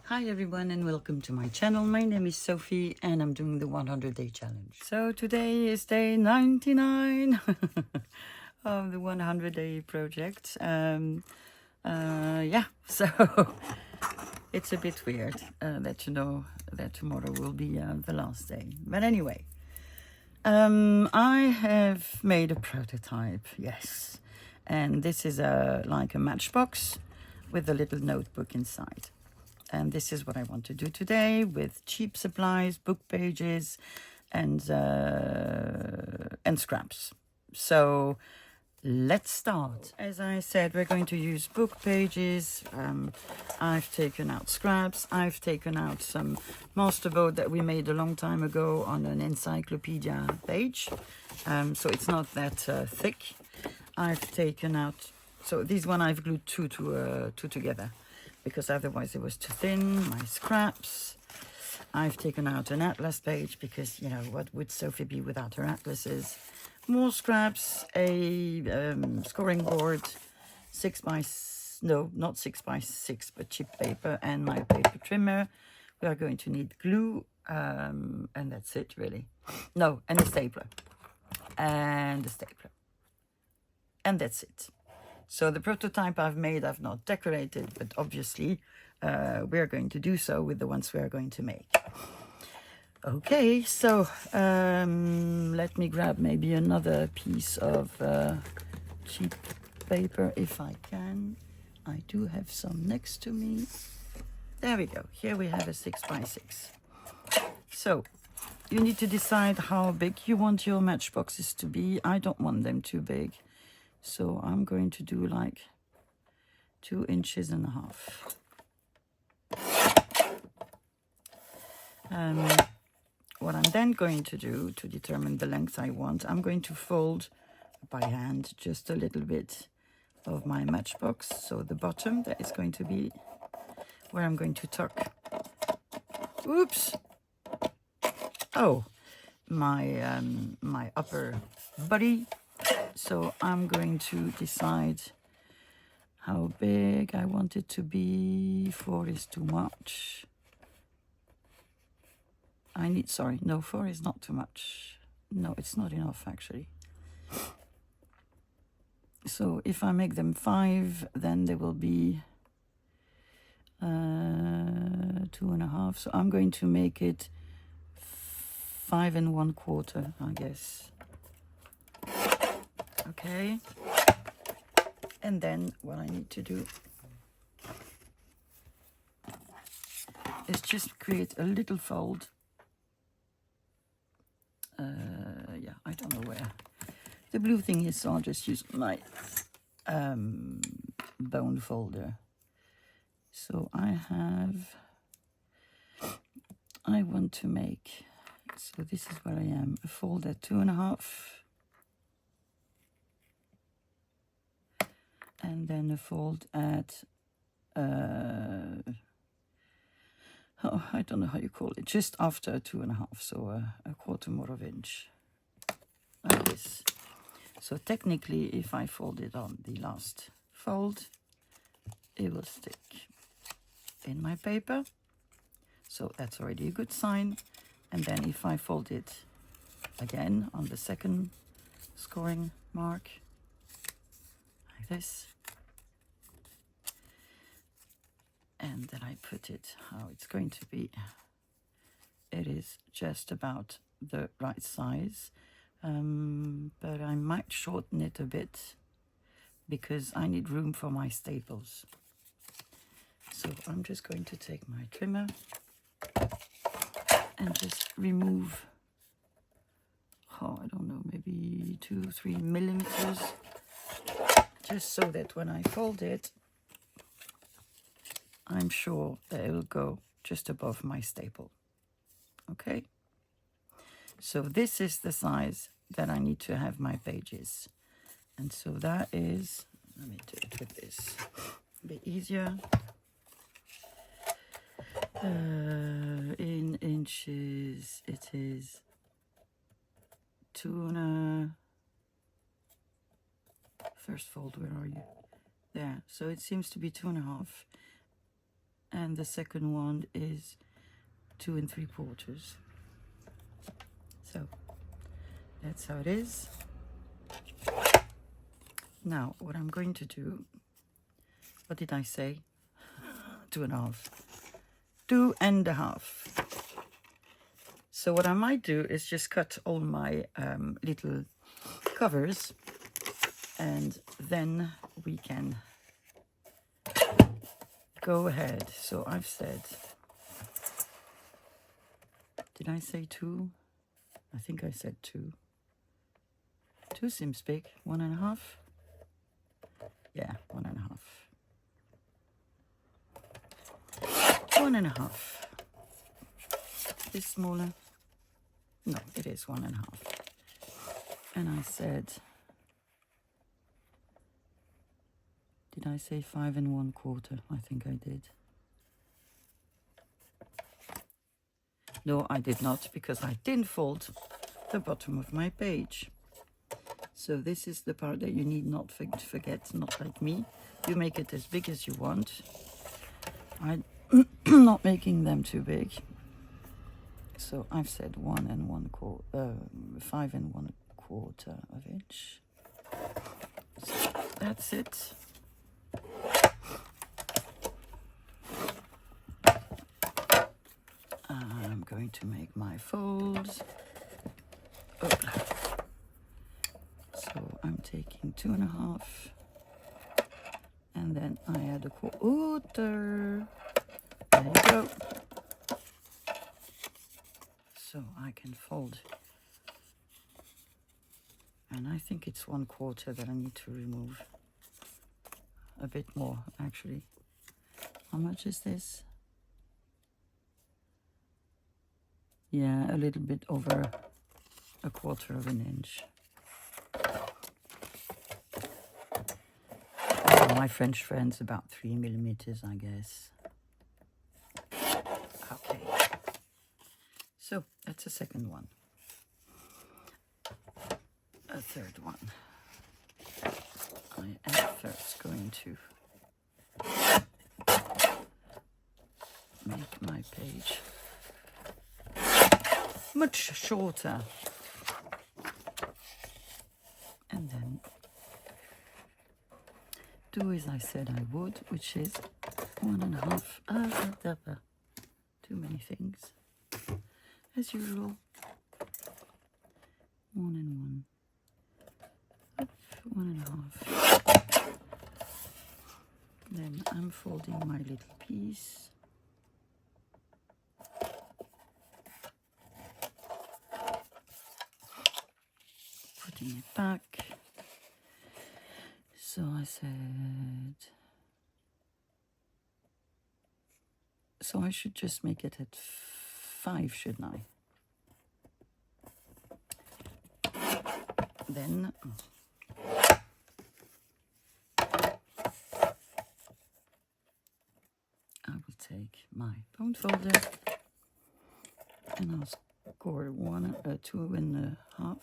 Hi everyone and welcome to my channel. My name is Sophie and I'm doing the 100-day challenge. So today is day 99 of the 100-day project. Yeah, so it's a bit weird that you know that tomorrow will be the last day. But anyway, I have made a prototype, yes. And this is like a matchbox with a little notebook inside. And this is what I want to do today with cheap supplies, book pages, and scraps. So let's start. As I said, we're going to use book pages. I've taken out scraps. I've taken out some masterboard that we made a long time ago on an encyclopedia page. So it's not that thick. I've taken out, so this one I've glued two together, because otherwise it was too thin. My scraps. I've taken out an atlas page because, you know, what would Sophie be without her atlases? More scraps, a scoring board, not 6x6, but chip paper, and my paper trimmer. We are going to need glue, and that's it really. No, and a stapler. And a stapler. And that's it. So the prototype I've made, I've not decorated, but obviously we're going to do so with the ones we are going to make. Okay, so let me grab maybe another piece of cheap paper if I can. I do have some next to me. There we go. Here we have a 6x6. So you need to decide how big you want your matchboxes to be. I don't want them too big. So I'm going to do like 2.5 inches. What I'm then going to do to determine the length I want, I'm going to fold by hand just a little bit of my matchbox. So the bottom, that is going to be where I'm going to tuck. Oops. Oh, my upper body. So I'm going to decide how big I want it to be. 4 is too much. 4 is not too much. No, it's not enough actually. So if I make them 5, then they will be 2.5. So I'm going to make it 5 1/4, I guess. Okay. And then what I need to do is just create a little fold. Yeah, I don't know where the blue thing is, so I'll just use my bone folder. So I want to make, so this is where I am, a fold at 2.5. And then a fold at, I don't know how you call it, just after 2.5, so a quarter more of inch, like this. So technically, if I fold it on the last fold, it will stick in my paper. So that's already a good sign. And then if I fold it again on the second scoring mark, like this, and then I put it how it's going to be, it is just about the right size. But I might shorten it a bit because I need room for my staples. So I'm just going to take my trimmer and just remove, I don't know, maybe 2-3 millimeters, just so that when I fold it, I'm sure that it will go just above my staple. Okay? So this is the size that I need to have my pages. And so that is, let me do it with this, a bit easier. In inches, it is 2 first fold, where are you? There, so it seems to be 2.5. and the second one is 2 3/4. So that's how it is. Now what I'm going to do, what did I say? 2.5. 2.5. So what I might do is just cut all my little covers, and then we can go ahead. So I've said, did I say 2? I think I said 2. 2 seems big. 1.5. Yeah, 1.5. 1.5. Is smaller? No, it is 1.5. And I said, did I say 5 1/4? I think I did. No, I did not, because I didn't fold the bottom of my page. So this is the part that you need not forget, not like me. You make it as big as you want. I'm not making them too big. So I've said 1 1/4, 5 1/4 of inch. So that's it. I'm going to make my folds. Oh. So I'm taking 2.5, and then I add a 1/4. There you go. So I can fold, and I think it's 1/4 that I need to remove. A bit more, actually. How much is this? Yeah, a little bit over 1/4 of an inch. My French friends, about 3 millimeters, I guess. Okay. So that's the second one. A third one. I am first going to make my page much shorter, and then do as I said I would, which is 1.5. Too many things, as usual. 1 and 1. Up, 1.5. Then I'm folding my little piece. Putting it back. So I said, so I should just make it at 5, shouldn't I? Then I will take my bone folder and I'll score 2.5,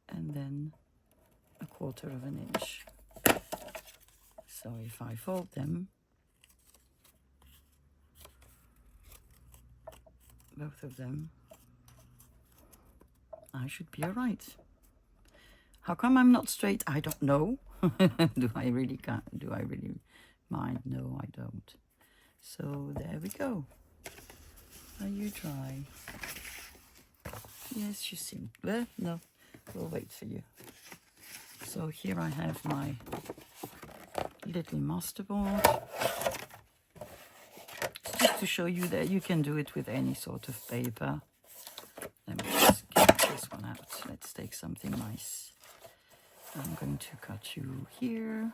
and then 1/4 of an inch. So if I fold them, both of them, I should be all right. How come I'm not straight? I don't know. Do I really mind? No, I don't. So there we go. Are you dry? Yes, you seem. No, we'll wait for you. So here I have my little masterboard. Just to show you that you can do it with any sort of paper. Let me just get this one out. Let's take something nice. I'm going to cut you here.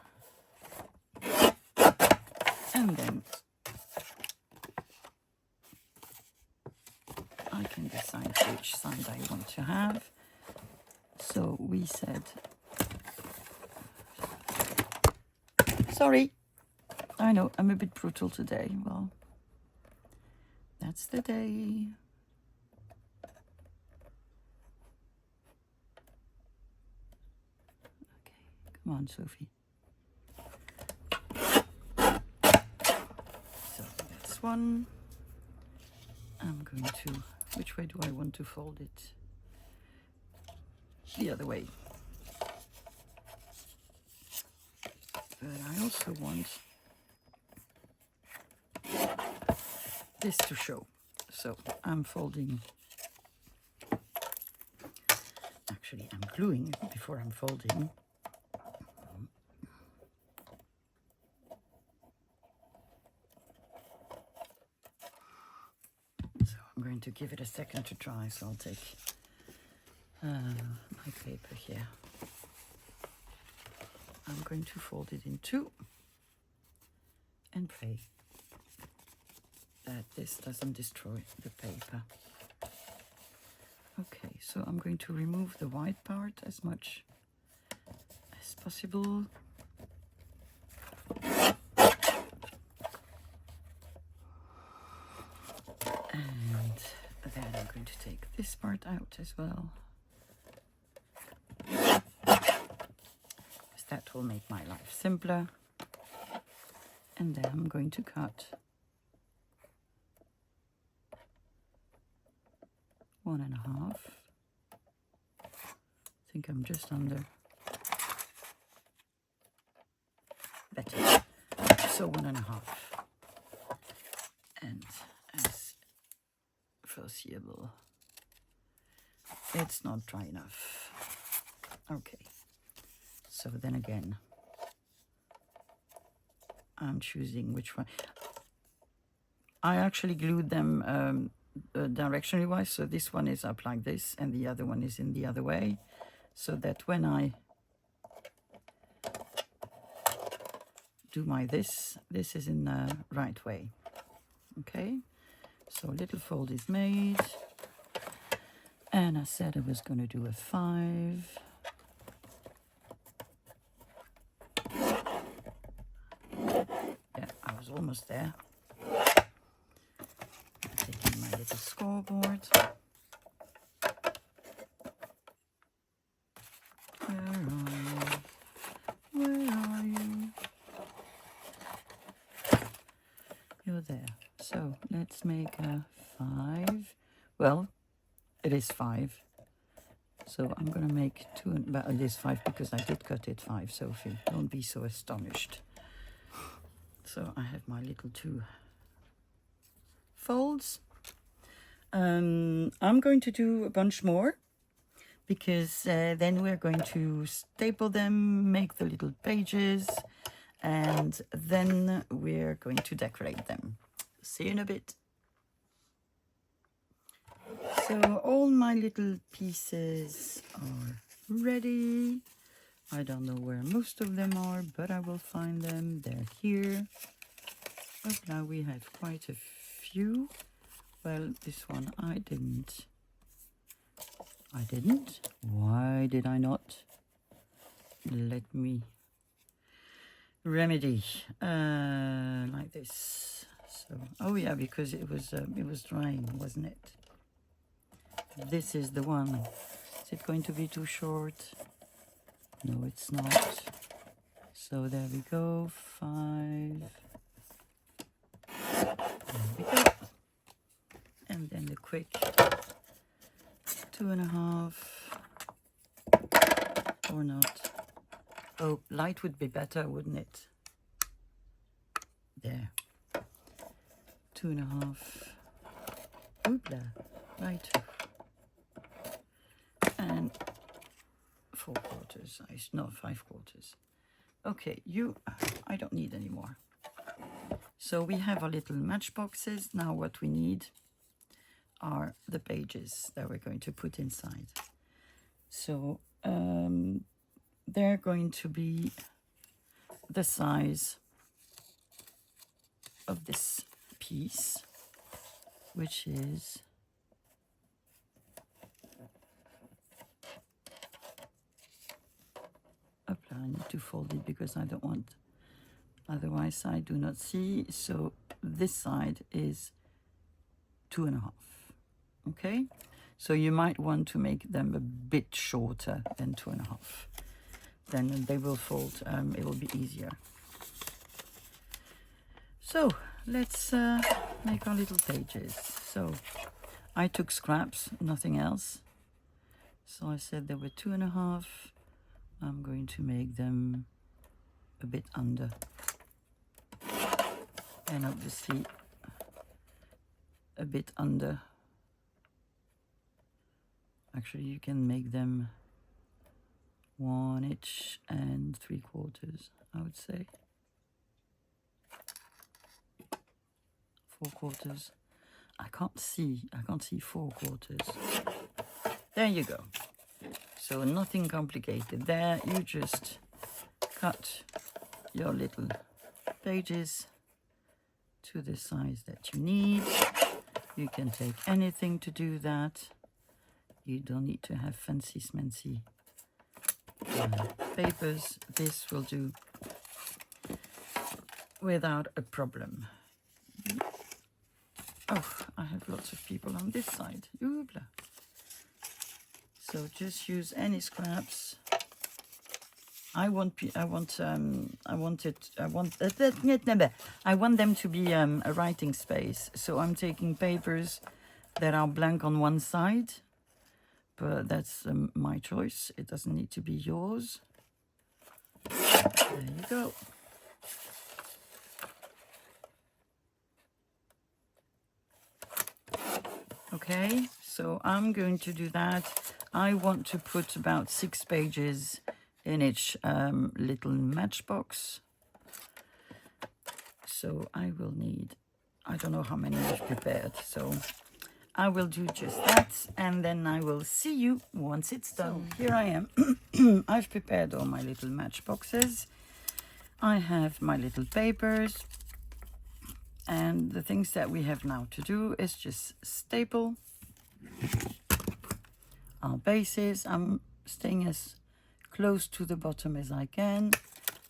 And then I can decide which side I want to have. So we said, sorry, I know I'm a bit brutal today. Well, that's the day. Okay, come on, Sophie. So this one. I'm going to, which way do I want to fold it? The other way. But I also want this to show. So I'm folding, actually I'm gluing before I'm folding. So I'm going to give it a second to dry, so I'll take my paper here. I'm going to fold it in two and pray that this doesn't destroy the paper. Okay, so I'm going to remove the white part as much as possible. And then I'm going to take this part out as well. That will make my life simpler. And then I'm going to cut 1.5. I think I'm just under. Better. So 1.5. And as foreseeable, it's not dry enough. Okay. So then again, I'm choosing which one. I actually glued them directionally wise, so this one is up like this and the other one is in the other way, so that when I do my this is in the right way. Okay, so a little fold is made, and I said I was going to do a 5. Almost there. Taking my little scoreboard. Where are you? You're there. So let's make a 5. Well, it is 5. So I'm going to make 2, but it is 5 because I did cut it 5, Sophie. Don't be so astonished. So I have my little 2 folds. I'm going to do a bunch more because then we're going to staple them, make the little pages, and then we're going to decorate them. See you in a bit. So all my little pieces are ready. I don't know where most of them are, but I will find them. They're here. But now we have quite a few. Well, this one I didn't. Why did I not? Let me remedy like this. So, oh yeah, because it was drying, wasn't it? This is the one. Is it going to be too short? No, it's not. So there we go. 5. There we go. And then the quick 2.5. Or not. Oh, light would be better, wouldn't it? There. 2.5. Oopla. Right. And 4/4. No, 5/4. Okay, I don't need any more. So we have our little matchboxes. Now what we need are the pages that we're going to put inside. So they're going to be the size of this piece, which is I need to fold it because I don't want, otherwise I do not see. So this side is 2.5. Okay, so you might want to make them a bit shorter than 2.5. Then they will fold, it will be easier. So let's make our little pages. So I took scraps, nothing else. So I said there were 2.5. I'm going to make them a bit under. And obviously a bit under. Actually, you can make them 1 inch and 3/4, I would say. 4/4. I can't see 4/4. There you go. So nothing complicated there. You just cut your little pages to the size that you need. You can take anything to do that. You don't need to have fancy smancy papers. This will do without a problem. Oh, I have lots of people on this side. Oobla. So just use any scraps. I want them to be a writing space. So I'm taking papers that are blank on one side, but that's my choice. It doesn't need to be yours. There you go. Okay, so I'm going to do that. I want to put about 6 pages in each little matchbox. So I will need, I don't know how many I've prepared, so I will do just that, and then I will see you once it's done. So here I am. I've prepared all my little matchboxes. I have my little papers. And the things that we have now to do is just staple our bases. I'm staying as close to the bottom as I can.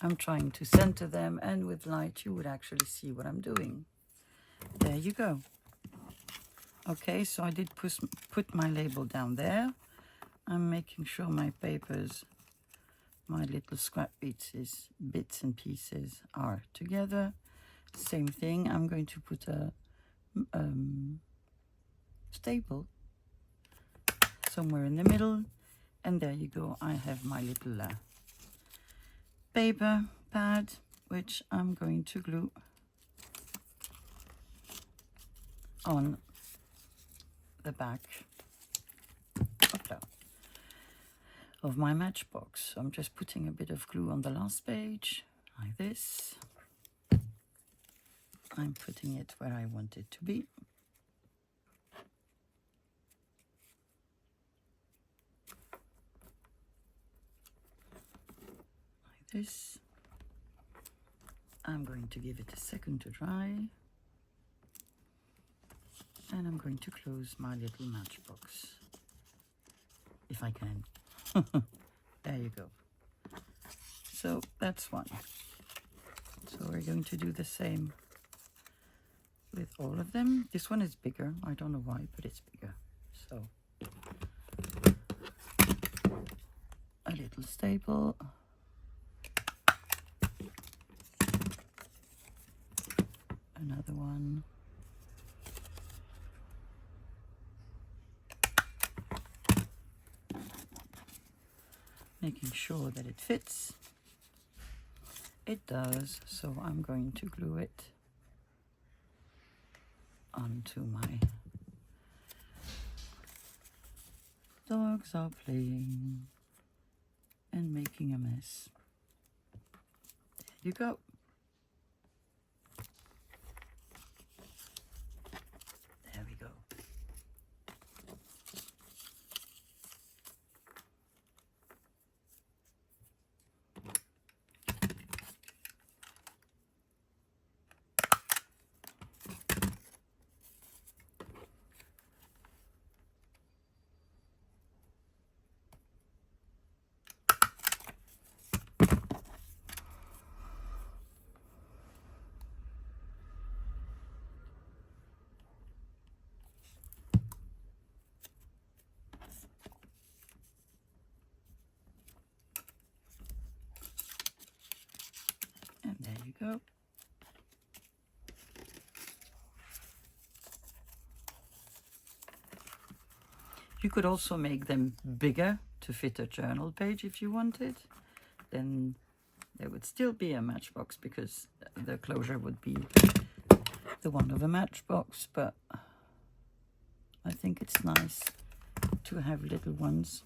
I'm trying to center them, and with light you would actually see what I'm doing. There you go. Okay, so I did put my label down there. I'm making sure my papers, my little scrap bits and pieces are together. Same thing, I'm going to put a staple somewhere in the middle, and there you go. I have my little paper pad, which I'm going to glue on the back of my matchbox. I'm just putting a bit of glue on the last page, like this. I'm putting it where I want it to be. Like this. I'm going to give it a second to dry. And I'm going to close my little matchbox, if I can. There you go. So that's one. So we're going to do the same with all of them. This one is bigger. I don't know why, but it's bigger. So a little staple. Another one. Making sure that it fits. It does, so I'm going to glue it onto my dogs are playing and making a mess. There you go. There we go. And there you go. You could also make them bigger to fit a journal page if you wanted. Then there would still be a matchbox because the closure would be the one of a matchbox, but I think it's nice to have little ones.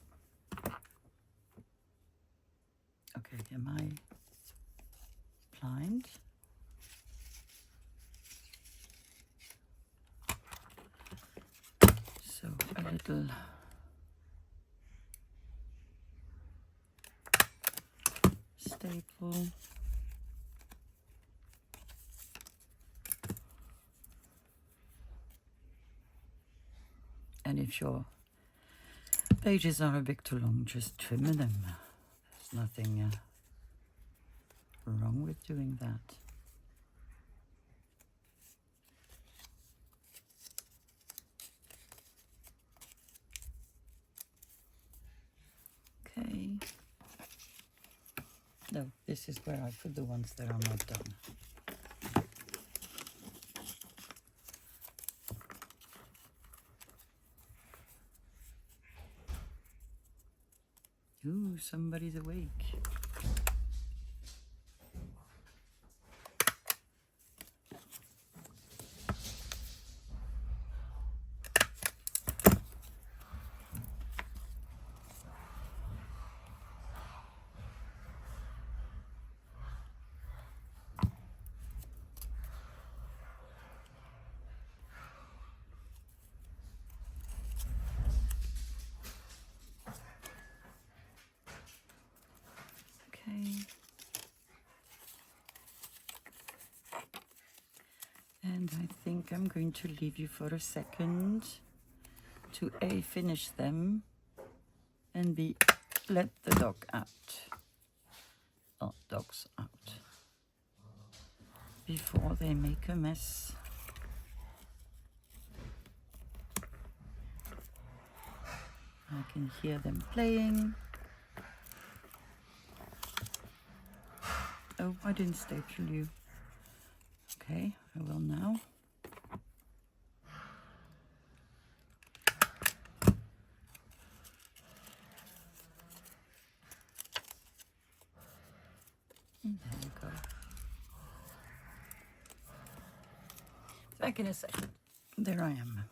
Okay, am I blind? So a little staple. And if your pages are a bit too long, just trim them. There's nothing wrong with doing that. Okay. No, this is where I put the ones that are not done. Ooh, somebody's awake. And I think I'm going to leave you for a second to A, finish them, and B, let the dog out. Oh, dogs out. Before they make a mess. I can hear them playing. Oh, I didn't staple you. Okay, I will now. And there we go. Back in a second. There I am.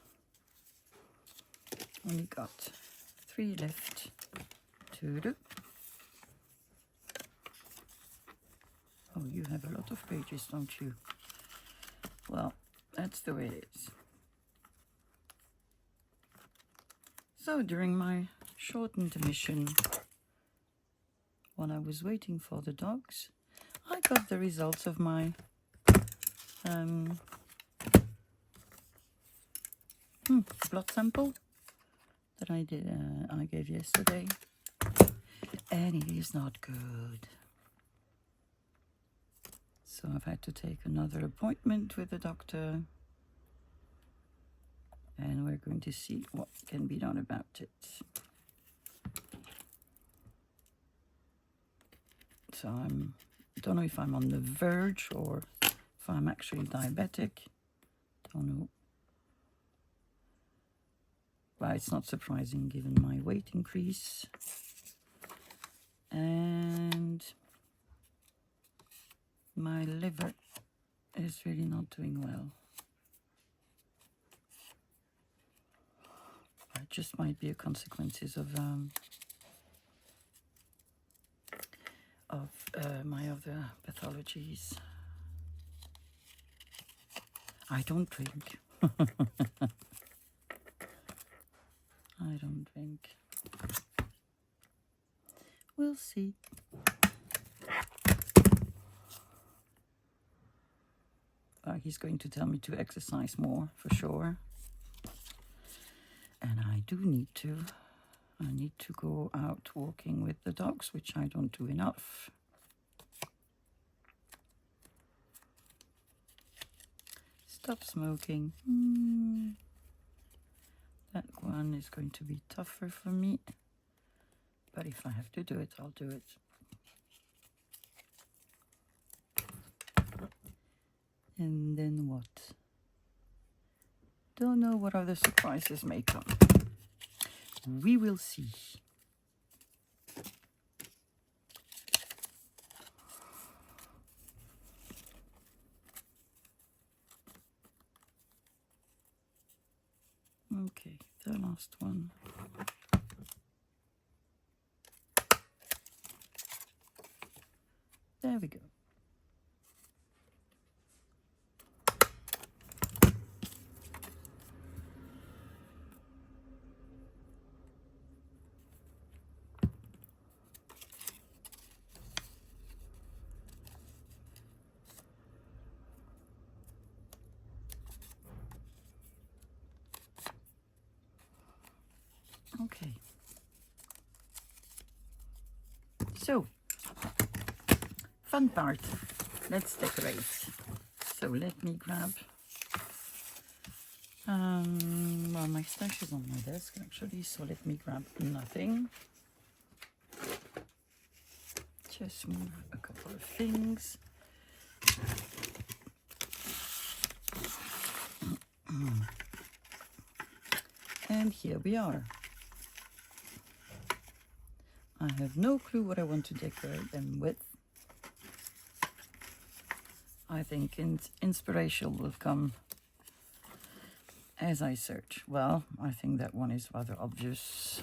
Only got 3 left to do. Oh, you have a lot of pages, don't you? Well, that's the way it is. So during my short intermission, when I was waiting for the dogs, I got the results of my blood sample that I gave yesterday, and it is not good. So I've had to take another appointment with the doctor, and we're going to see what can be done about it. So I don't know if I'm on the verge or if I'm actually diabetic. Don't know. Well, it's not surprising given my weight increase. And my liver is really not doing well. It just might be a consequences of my other pathologies. I don't drink. I don't drink. We'll see. He's going to tell me to exercise more, for sure. And I do need to. I need to go out walking with the dogs, which I don't do enough. Stop smoking. That one is going to be tougher for me. But if I have to do it, I'll do it. And then what? Don't know what other surprises may come. We will see. Okay, the last one. There we go. Okay. So, fun part. Let's decorate. So let me grab. Well, my stash is on my desk actually, so let me grab nothing. Just move a couple of things. And here we are. I have no clue what I want to decorate them with. I think inspiration will come as I search. Well, I think that one is rather obvious.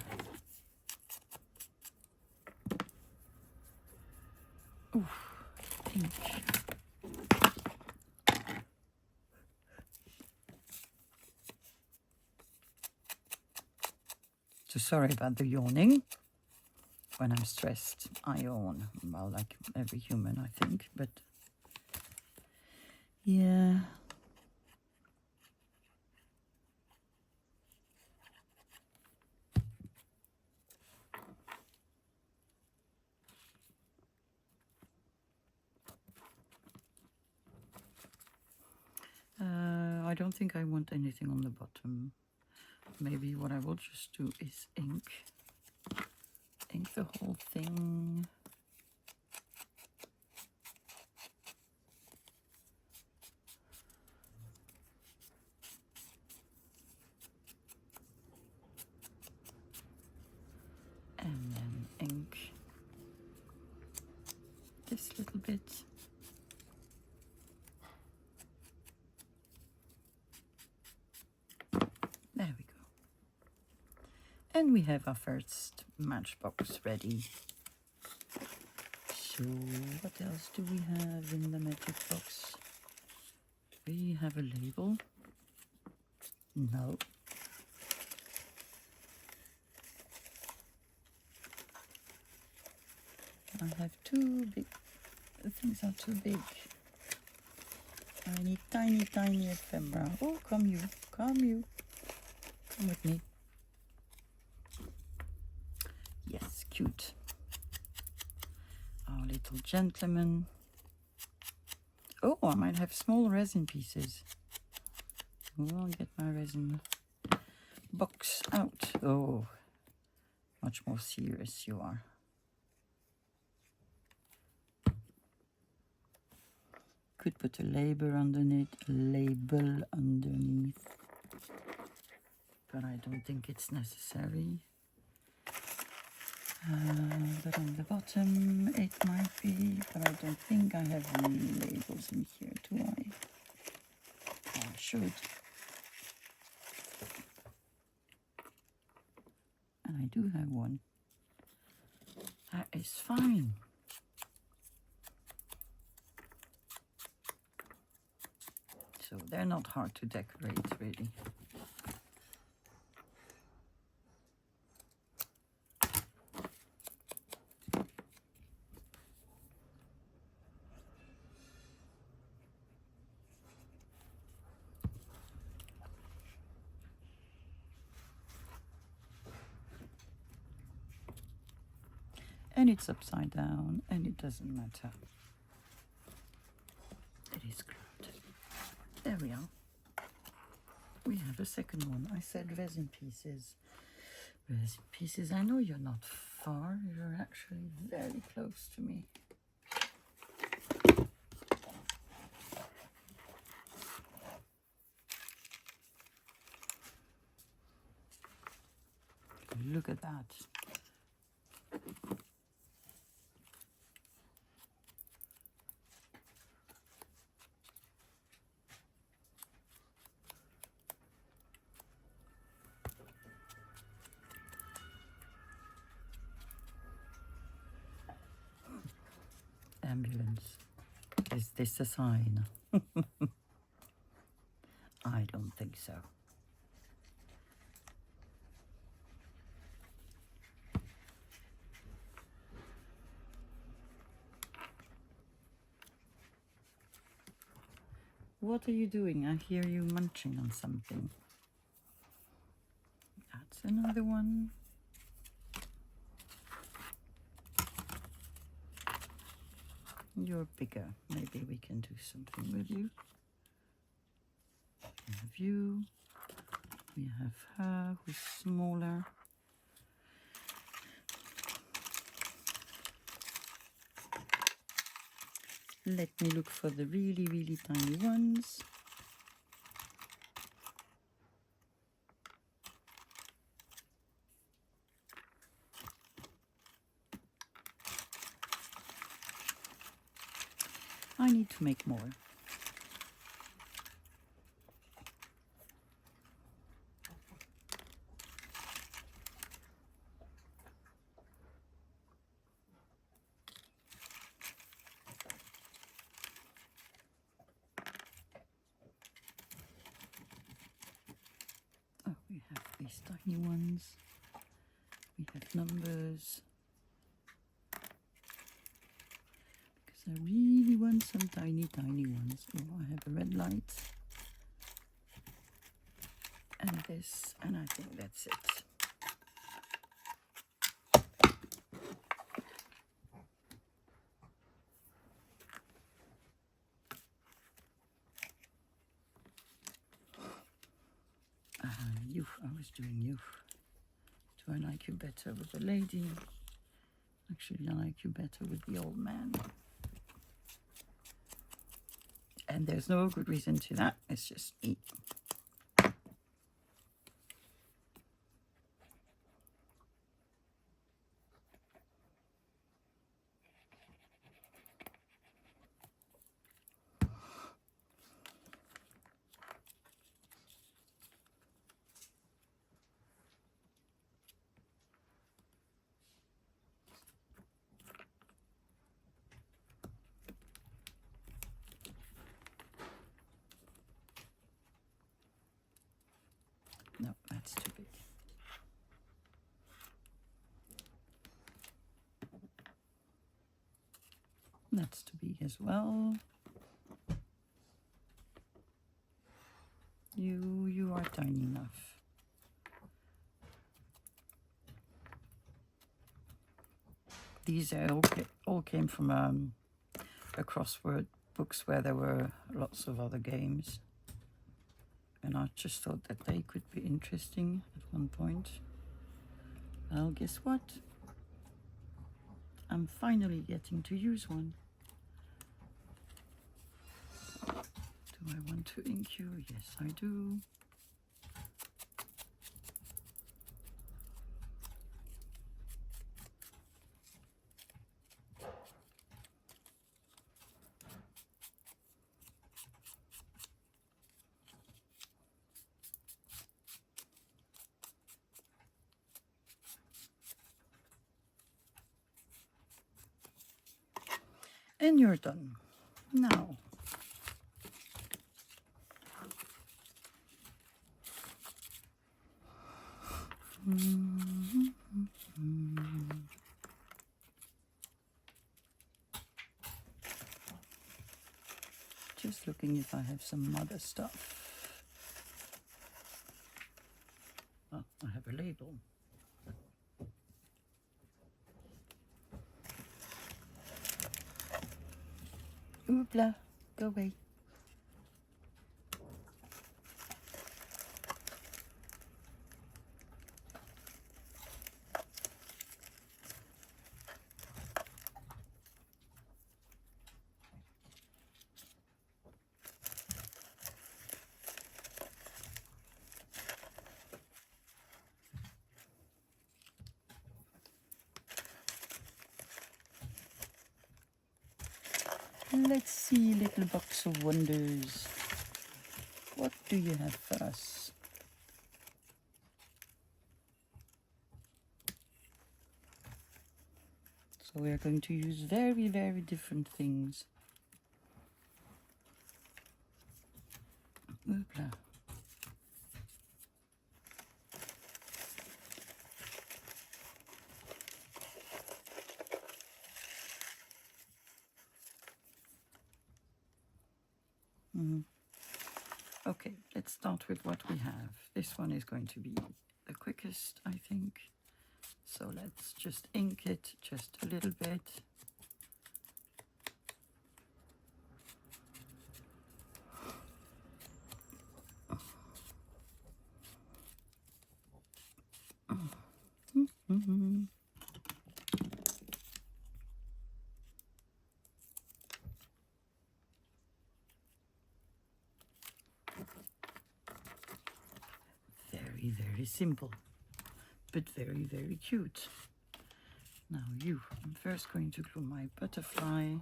Ooh, pink. So sorry about the yawning. When I'm stressed, I yawn. Well, like every human, I think, but yeah. I don't think I want anything on the bottom. Maybe what I will just do is ink the whole thing. And then ink this little bit. There we go. And we have our first matchbox ready. So what else do we have in the magic box? We have a label. No. I have too big. The things are too big. I need tiny, tiny ephemera. Oh, come you. Come you. Come with me. Yes, cute. Our little gentleman. Oh, I might have small resin pieces. Oh, I'll get my resin box out. Oh, much more serious you are. Could put a label underneath, but I don't think it's necessary. But on the bottom it might be, but I don't think I have any labels in here, do I? Oh, I should. And I do have one. That is fine. So they're not hard to decorate, really. And it's upside down, and it doesn't matter. It is glued. There we are. We have a second one. I said resin pieces. Resin pieces. I know you're not far. You're actually very close to me. look at that. Ambulance. Is this a sign? I don't think so. What are you doing? I hear you munching on something. That's another one. You're bigger. Maybe we can do something with you. We have you. We have her, who's smaller. Let me look for the really, really tiny ones. I need to make more. Oh, we have these tiny ones. We have numbers. Because I really want some tiny, tiny ones. Oh, I have a red light. And this, and I think that's it. You, I was doing you. Do I like you better with the lady? Actually, I like you better with the old man. And there's no good reason to that. It's just me. No, that's too big. That's too big as well. You are tiny enough. These all came from a crossword books where there were lots of other games. And I just thought that they could be interesting at one point. Well, guess what? I'm finally getting to use one. Do I want to ink you? Yes, I do. And you're done. Now, just looking if I have some other stuff. Oh, I have a label. Oopla, go away. Let's see, little box of wonders. What do you have for us? So we are going to use very, very different things. Oopla. Okay, let's start with what we have. This one is going to be the quickest, I think. So let's just ink it just a little bit. Very, very simple, but very, very cute. Now I'm first going to glue my butterfly.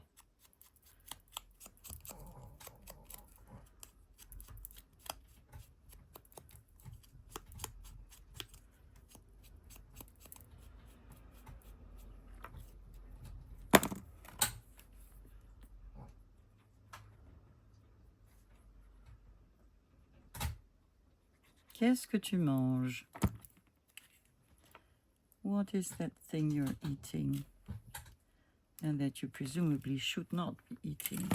Qu'est-ce que tu manges? What is that thing you're eating and that you presumably should not be eating?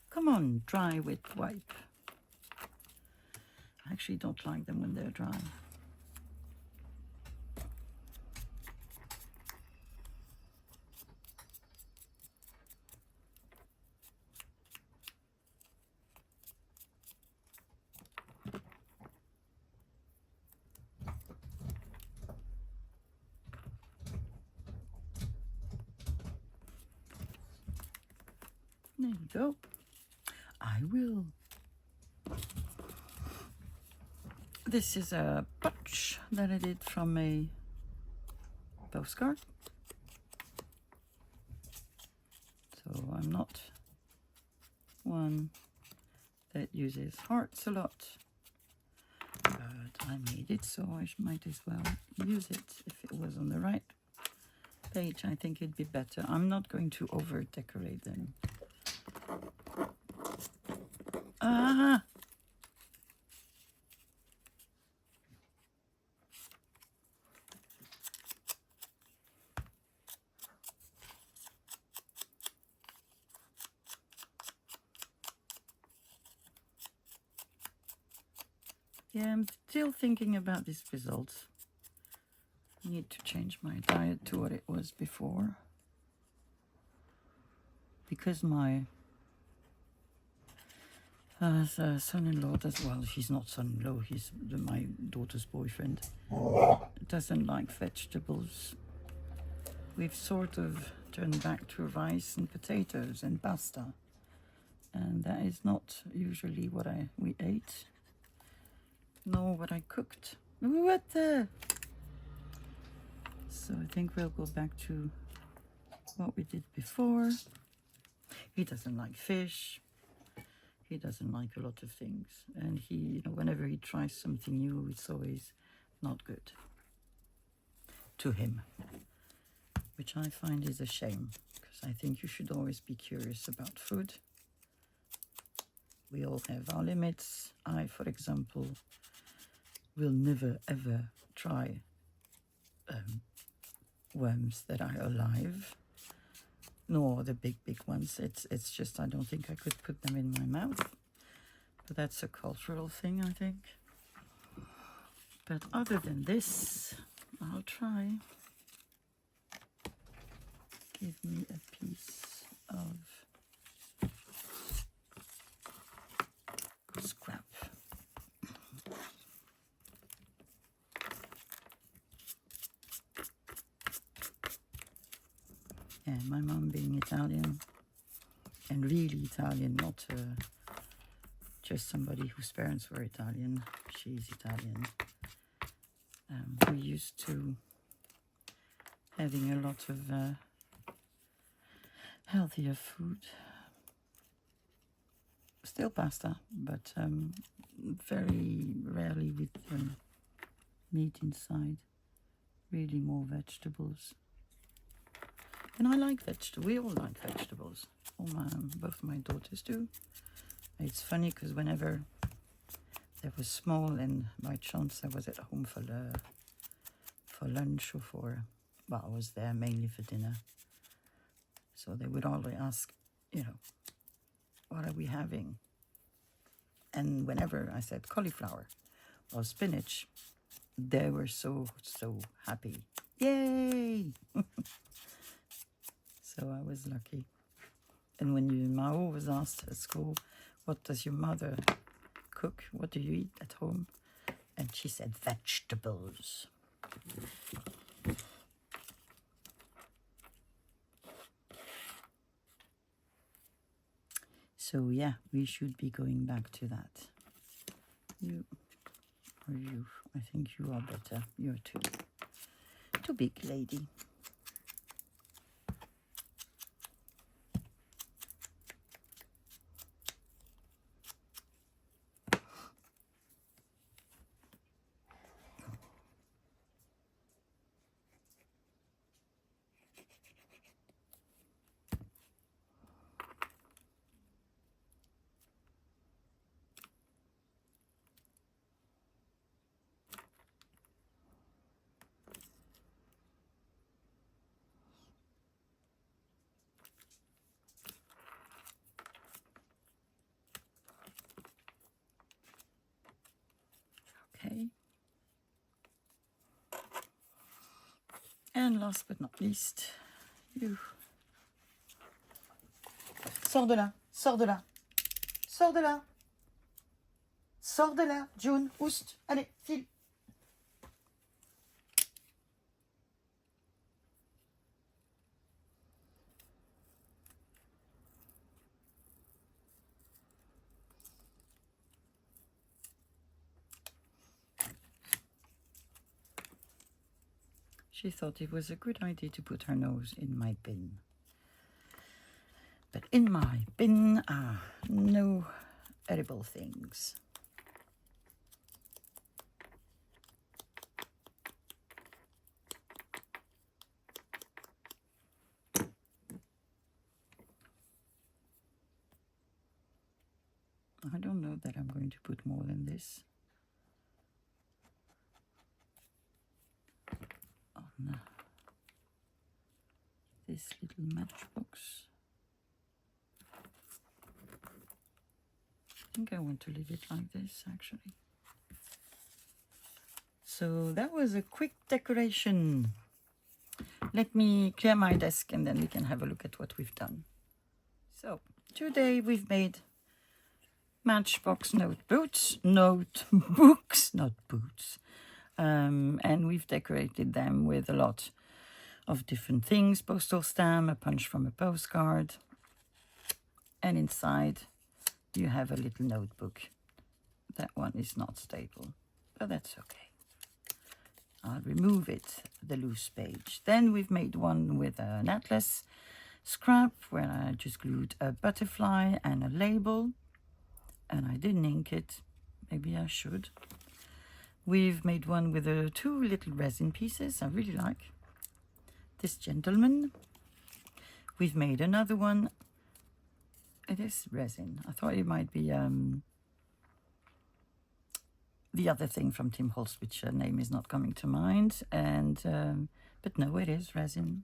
Come on, dry with wipe. I actually don't like them when they're dry. There you go. I will. This is a patch that I did from a postcard. So I'm not one that uses hearts a lot, but I made it, so I might as well use it. If it was on the right page, I think it'd be better. I'm not going to over decorate them. Ah! Yeah, I'm still thinking about this result. I need to change my diet to what it was before. Because my son-in-law does, well, he's not son-in-law, he's my daughter's boyfriend, doesn't like vegetables. We've sort of turned back to rice and potatoes and pasta. And that is not usually what we ate, nor what I cooked. What the? So I think we'll go back to what we did before. He doesn't like fish. He doesn't like a lot of things. And he, whenever he tries something new, it's always not good to him, which I find is a shame, because I think you should always be curious about food. We all have our limits. I, for example, will never ever try worms that are alive, nor the big ones. It's just, I don't think I could put them in my mouth. But that's a cultural thing, I think. But other than this, I'll try. Give me a piece of scrap. Yeah, my mom being Italian, and really Italian, not just somebody whose parents were Italian. She's Italian. We used to having a lot of healthier food. Still pasta, but very rarely with meat inside. Really more vegetables. And I like vegetables. We all like vegetables. Both my daughters do. It's funny because whenever they were small and by chance I was at home for lunch or I was there mainly for dinner. So they would always ask, what are we having? And whenever I said cauliflower or spinach, they were so happy. Yay! So I was lucky. And when Mao was asked at school, what does your mother cook? What do you eat at home? And she said, vegetables. So yeah, we should be going back to that. You, or you, I think you are better. You're too big, lady. Okay. And last but not least, you. Sors de là, sors de là, sors de là, sors de là, June, oust, allez, file. She thought it was a good idea to put her nose in my bin. But in my bin are no edible things. I don't know that I'm going to put more than this. On this little matchbox. I think I want to leave it like this, actually. So that was a quick decoration. Let me clear my desk and then we can have a look at what we've done. So today we've made matchbox notebooks, not boots. And we've decorated them with a lot of different things. Postal stamp, a punch from a postcard. And inside you have a little notebook. That one is not stable, but that's okay. I'll remove it, the loose page. Then we've made one with an atlas scrap where I just glued a butterfly and a label. And I didn't ink it. Maybe I should. We've made one with two little resin pieces I really like. This gentleman. We've made another one. It is resin. I thought it might be the other thing from Tim Holtz, which name is not coming to mind. And but no, it is resin.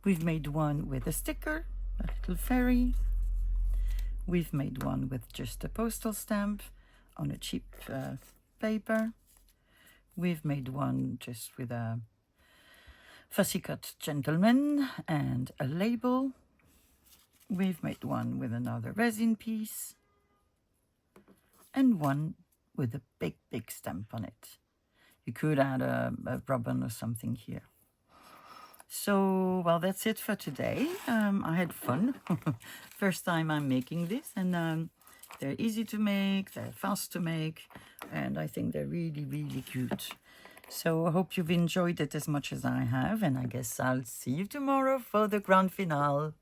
We've made one with a sticker, a little fairy. We've made one with just a postal stamp on a cheap paper. We've made one just with a fussy cut gentleman and a label. We've made one with another resin piece and one with a big stamp on it. You could add a ribbon or something here. So, well, that's it for today. I had fun. First time I'm making this, and they're easy to make, they're fast to make, and I think they're really cute. So I hope you've enjoyed it as much as I have, and I guess I'll see you tomorrow for the grand finale.